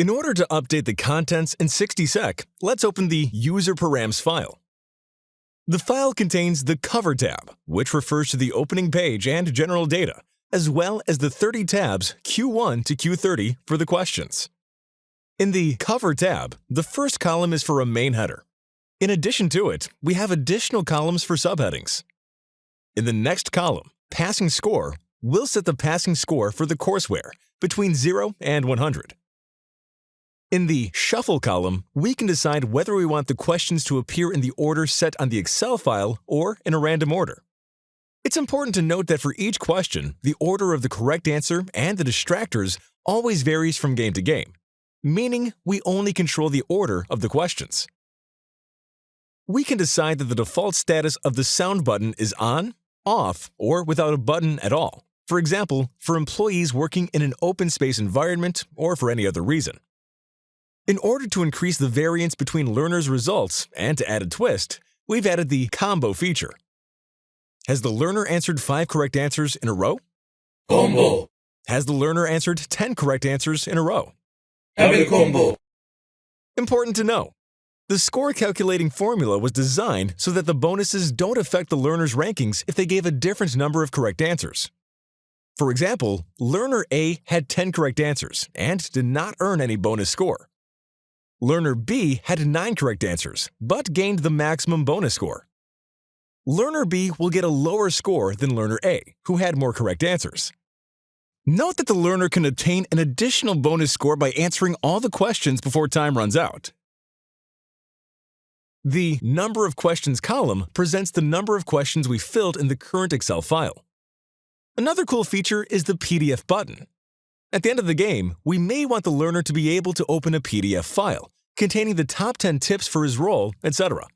In order to update the contents in 60 sec, let's open the user params file. The file contains the Cover tab, which refers to the opening page and general data, as well as the 30 tabs Q1 to Q30 for the questions. In the Cover tab, the first column is for a main header. In addition to it, we have additional columns for subheadings. In the next column, Passing Score, we'll set the passing score for the courseware between 0 and 100. In the Shuffle column, we can decide whether we want the questions to appear in the order set on the Excel file or in a random order. It's important to note that for each question, the order of the correct answer and the distractors always varies from game to game, meaning we only control the order of the questions. We can decide that the default status of the sound button is on, off, or without a button at all. For example, for employees working in an open space environment or for any other reason. In order to increase the variance between learners' results and to add a twist, we've added the Combo feature. Has the learner answered 5 correct answers in a row? Combo. Has the learner answered 10 correct answers in a row? Double combo. Important to know, the score calculating formula was designed so that the bonuses don't affect the learner's rankings if they gave a different number of correct answers. For example, learner A had 10 correct answers and did not earn any bonus score. Learner B had 9 correct answers, but gained the maximum bonus score. Learner B will get a lower score than Learner A, who had more correct answers. Note that the learner can obtain an additional bonus score by answering all the questions before time runs out. The Number of Questions column presents the number of questions we filled in the current Excel file. Another cool feature is the PDF button. At the end of the game, we may want the learner to be able to open a PDF file containing the top 10 tips for his role, etc.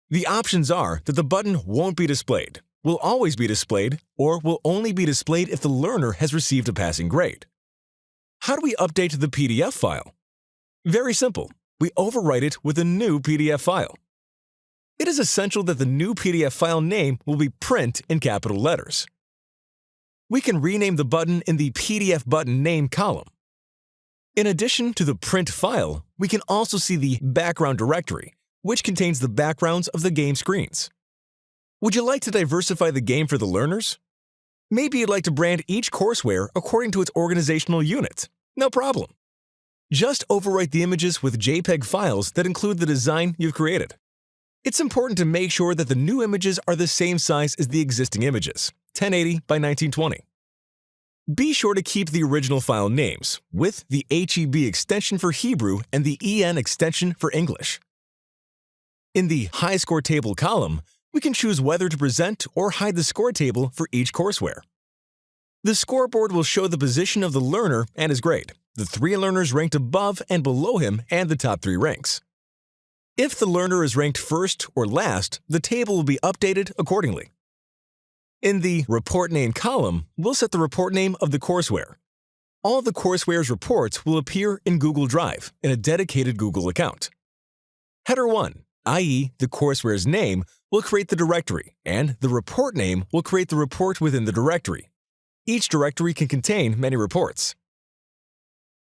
The options are that the button won't be displayed, will always be displayed, or will only be displayed if the learner has received a passing grade. How do we update the PDF file? Very simple. We overwrite it with a new PDF file. It is essential that the new PDF file name will be print in capital letters. We can rename the button in the PDF button name column. In addition to the print file, we can also see the background directory, which contains the backgrounds of the game screens. Would you like to diversify the game for the learners? Maybe you'd like to brand each courseware according to its organizational unit. No problem. Just overwrite the images with JPEG files that include the design you've created. It's important to make sure that the new images are the same size as the existing images, 1080 by 1920. Be sure to keep the original file names, with the HEB extension for Hebrew and the EN extension for English. In the High Score Table column, we can choose whether to present or hide the score table for each courseware. The scoreboard will show the position of the learner and his grade, the 3 learners ranked above and below him, and the top 3 ranks. If the learner is ranked first or last, the table will be updated accordingly. In the Report Name column, we'll set the report name of the courseware. All the courseware's reports will appear in Google Drive in a dedicated Google account. Header 1, i.e. the courseware's name, will create the directory, and the report name will create the report within the directory. Each directory can contain many reports.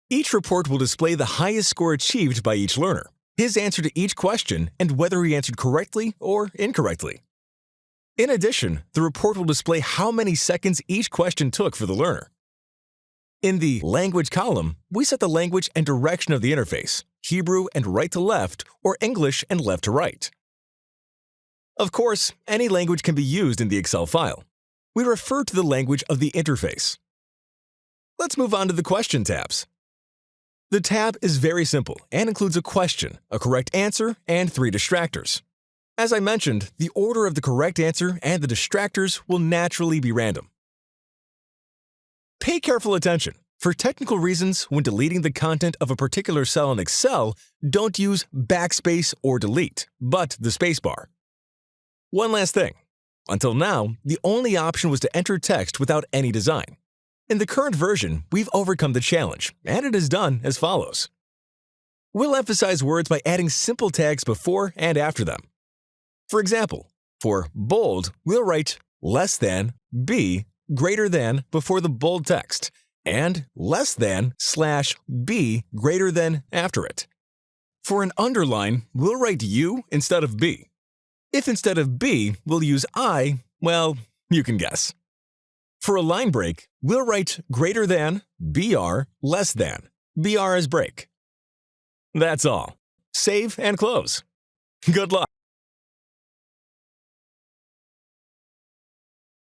Each report will display the highest score achieved by each learner, his answer to each question, and whether he answered correctly or incorrectly. In addition, the report will display how many seconds each question took for the learner. In the Language column, we set the language and direction of the interface, Hebrew and right to left, or English and left to right. Of course, any language can be used in the Excel file. We refer to the language of the interface. Let's move on to the Question tabs. The tab is very simple and includes a question, a correct answer, and 3 distractors. As I mentioned, the order of the correct answer and the distractors will naturally be random. Pay careful attention. For technical reasons, when deleting the content of a particular cell in Excel, don't use backspace or delete, but the spacebar. One last thing. Until now, the only option was to enter text without any design. In the current version, we've overcome the challenge, and it is done as follows. We'll emphasize words by adding simple tags before and after them. For example, for bold, we'll write less than, B, greater than before the bold text, and less than / B greater than after it. For an underline, we'll write U instead of B. If instead of B, we'll use I, well, you can guess. For a line break, we'll write greater than, BR, less than, BR as break. That's all. Save and close. Good luck.